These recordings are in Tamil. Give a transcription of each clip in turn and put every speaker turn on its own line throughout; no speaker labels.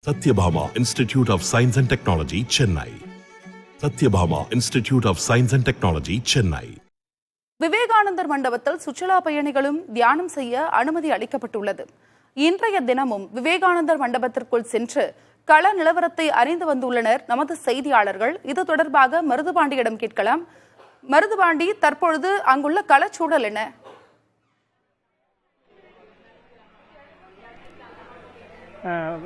Satyabhama Institute of Science and Technology, Chennai. Satyabhama Institute of Science and Technology, Chennai.
விவேகானந்தர் மண்டபத்தில் சுற்றுலா பயணிகளும் தியானம் செய்ய அனுமதி அளிக்கப்பட்டுள்ளது. இன்றைய தினமும் விவேகானந்தர் மண்டபத்திற்குள் சென்று கள நிலவரத்தை அறிந்து வந்துள்ளனர் நமது செய்தியாளர்கள். இது தொடர்பாக மருதுபாண்டியிடம் கேட்கலாம். மருதுபாண்டி, தற்பொழுது அங்குள்ள களச்சூழல் என்ன?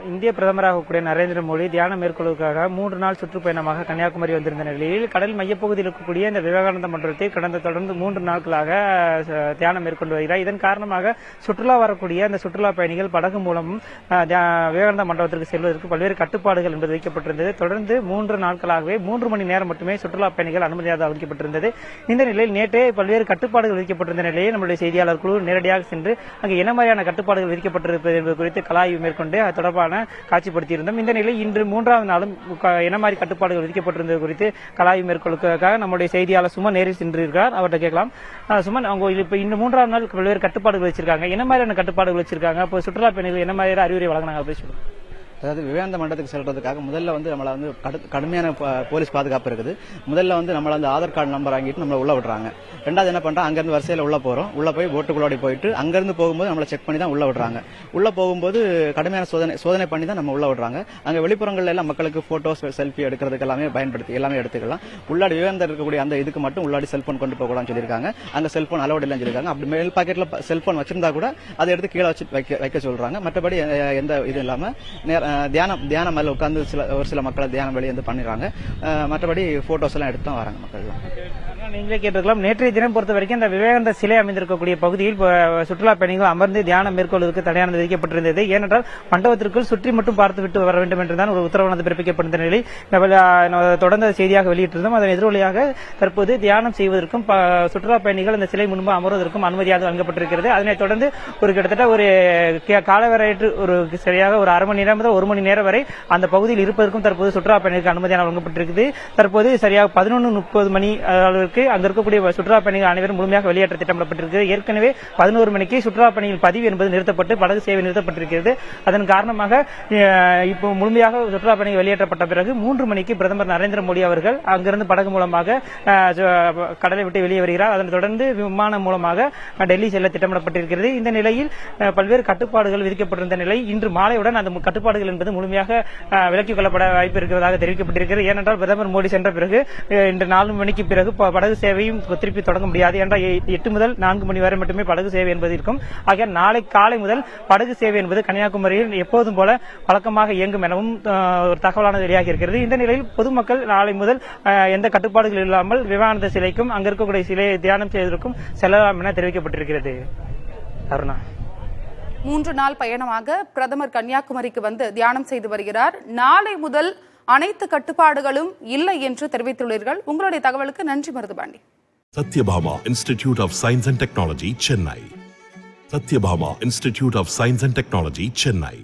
இந்திய பிரதமராக கூடிய நரேந்திர மோடி தியானம் மேற்கொள்வதற்காக 3 நாள் சுற்றுப்பயணமாக கன்னியாகுமரி வந்திருந்த நிலையில் கடல் மையப்பகுதியில் இருக்கக்கூடிய இந்த விவேகானந்த மண்டபத்தை தொடர்ந்து 3 நாட்களாக தியானம் மேற்கொண்டு வருகிறார். இதன் காரணமாக சுற்றுலா வரக்கூடிய அந்த சுற்றுலா பயணிகள் படகு மூலம் விவேகானந்த மண்டபத்திற்கு செல்வதற்கு பல்வேறு கட்டுப்பாடுகள் என்பது வைக்கப்பட்டிருந்தது. தொடர்ந்து 3 நாட்களாகவே 3 மணி நேரம் மட்டுமே சுற்றுலா பயணிகள் அனுமதியாக அளிக்கப்பட்டிருந்தது. இந்த நிலையில் நேற்றே பல்வேறு கட்டுப்பாடுகள் விதிக்கப்பட்டிருந்த நிலையில் நம்முடைய செய்தியாளர் குழு நேரடியாக சென்று அங்கு என்ன மாதிரியான கட்டுப்பாடுகள் விதிக்கப்பட்டிருப்பது என்பது குறித்து கலாய்வு மேற்கொண்டு தொடர்பான காட்சிப்படுத்தியிருந்தோம். இந்த நிலையில் இன்று 3வது நாளும் என்ன மாதிரி கட்டுப்பாடுகள் விதிக்கப்பட்டிருந்தது குறித்து கலாய்வு மேற்கொள்வதற்காக நம்முடைய செய்தியாளர் சுமன் நேரில் சென்றிருக்கிறார். அவர்கிட்ட கேட்கலாம். சுமன், அவங்க இப்ப இந்த 3வது நாள் பல்வேறு கட்டுப்பாடுகள் வச்சிருக்காங்க. என்ன மாதிரியான கட்டுப்பாடுகள் வச்சிருக்காங்க? இப்போ சுற்றுலா பயணிகள் என்ன மாதிரி அறிவுரை வழங்கினாங்க அப்படி சொல்லுங்க.
அதாவது விவேகானந்த மண்டபத்துக்கு செல்றதுக்காக முதல்ல நம்மள கடுமையான போலீஸ் பாதுகாப்பு இருக்குது. முதல்ல நம்மள ஆதார் கார்டு நம்பர் வாங்கிட்டு நம்மள உள்ள விடுறாங்க. ரெண்டாவது என்ன பண்றோம், அங்கிருந்து வரிசையில உள்ள போறோம். உள்ள போய் போட்டுக்குள்ளாடி போயிட்டு அங்கிருந்து போகும்போது நம்மள செக் பண்ணி தான் உள்ள விடுறாங்க. உள்ள போகும்போது கடுமையான சோதனை பண்ணி தான் நம்ம உள்ள விடுறாங்க. அங்க வெளிப்புறங்கள்ல எல்லாம் மக்களுக்கு போட்டோஸ் செல்ஃபி எடுக்கிறதுக்கு எல்லாமே எடுத்துக்கலாம். உள்ளாடி விவேகானந்தர் இருக்கக்கூடிய அந்த இதுக்கு மட்டும் உள்ளாடி செல்போன் கொண்டு போக கூடாதுன்னு சொல்லியிருக்காங்க. அங்க செல்போன் அலோட் இல்லைன்னு சொல்லியிருக்காங்க. அப்படி மேல் பாக்கெட்ல செல்போன் வச்சிருந்தா கூட அதை எடுத்து கீழே வச்சு வைக்க சொல்றாங்க. மற்றபடி எந்த இது இல்லாம தியானம் மேல உட்கார்ந்து ஒரு சில மக்களை தியானம் வெளியே பண்ணிடுறாங்க. மற்றபடி போட்டோஸ் எல்லாம் எடுத்து தான் வராங்க மக்கள்.
நீங்களே கேட்டிருக்கலாம். நேற்றைய தினம் பொறுத்த வரைக்கும் இந்த விவேகானந்த சிலை அமைந்திருக்கக்கூடிய பகுதியில் சுற்றுலா பயணிகள் அமர்ந்து தியானம் மேற்கொள்வதற்கு தடையானது விதிக்கப்பட்டிருந்தது. ஏனென்றால் மண்டபத்திற்குள் சுற்றி மட்டும் பார்த்துவிட்டு வர வேண்டும் என்றுதான் ஒரு உத்தரவானது பிறப்பிக்கப்பட்ட நிலையில் தொடர்ந்து செய்தியாக வெளியிட்டிருந்தோம். அதன் எதிரொலியாக தற்போது தியானம் செய்வதற்கும் சுற்றுலா பயணிகள் இந்த சிலை முன்பு அமர்வதற்கும் அனுமதியாக வழங்கப்பட்டிருக்கிறது. அதனைத் தொடர்ந்து கிட்டத்தட்ட ஒரு காலவரையற்று சரியாக ஒரு அரை மணி நேரம் முதல் 1 மணி நேரம் வரை அந்த பகுதியில் இருப்பதற்கும் தற்போது சுற்றுலா பயணிகளுக்கு அனுமதியாக வழங்கப்பட்டிருக்கிறது. தற்போது சரியாக 11:30 மணி அளவிற்கு அங்க இருக்கக்கூடிய சுற்றுலா பயணிகள் அனைவரும் முழுமையாக வெளியேற்ற திட்டமிடப்பட்டிருக்கிறது. ஏற்கனவே 11 மணிக்கு சுற்றுலா பயணிகள் பதிவு என்பது நிறுத்தப்பட்டு படகு சேவை நிறுத்தப்பட்டிருக்கிறது. அதன் காரணமாக இப்போ முழுமையாக சுற்றுலா பயணிகள் வெளியேற்றப்பட்ட பிறகு 3 மணிக்கு பிரதமர் நரேந்திர மோடி அவர்கள் அங்கிருந்து படகு மூலமாக கடலை விட்டு வெளியே வருகிறார். அதனைத் தொடர்ந்து விமானம் மூலமாக டெல்லி செல்ல திட்டமிடப்பட்டிருக்கிறது. இந்த நிலையில் பல்வேறு கட்டுப்பாடுகள் விதிக்கப்பட்டிருந்த நிலை இன்று மாலையுடன் அந்த கட்டுப்பாடுகள் என்பது முழுமையாக விலக்கிக் கொள்ளப்பட வாய்ப்பு இருக்கிறதாக தெரிவிக்கப்பட்டிருக்கிறது. ஏனென்றால் பிரதமர் மோடி சென்ற பிறகு இன்று 4 மணிக்கு பிறகு படகு சேவையும் திருப்பி தொடங்க முடியாது. என்றால் 8 முதல் 4 மணி வரை மட்டுமே படகு சேவை என்பது இருக்கும். ஆகிய நாளை காலை முதல் படகு சேவை என்பது கன்னியாகுமரியில் எப்போதும் போல வழக்கமாக இயங்கும் எனவும் ஒரு தகவலானது வெளியாகி இருக்கிறது. இந்த நிலையில் பொதுமக்கள் நாளை முதல் எந்த கட்டுப்பாடுகள் இல்லாமல் விவேகானந்த சிலைக்கும் அங்க இருக்கக்கூடிய சிலையை தியானம் செய்வதற்கும் செல்லலாம் என தெரிவிக்கப்பட்டிருக்கிறது. அருணா,
3 நாள் பயணமாக பிரதமர் கன்னியாகுமரிக்கு வந்து தியானம் செய்து வருகிறார். நாளை முதல் அனைத்து கட்டுப்பாடுகளும் இல்லை என்று தெரிவித்துள்ளீர்கள். உங்களுடைய தகவலுக்கு நன்றி Maruthupandi.
Satyabhama Institute of Science and Technology, Chennai. Satyabhama Institute of Science and Technology, Chennai.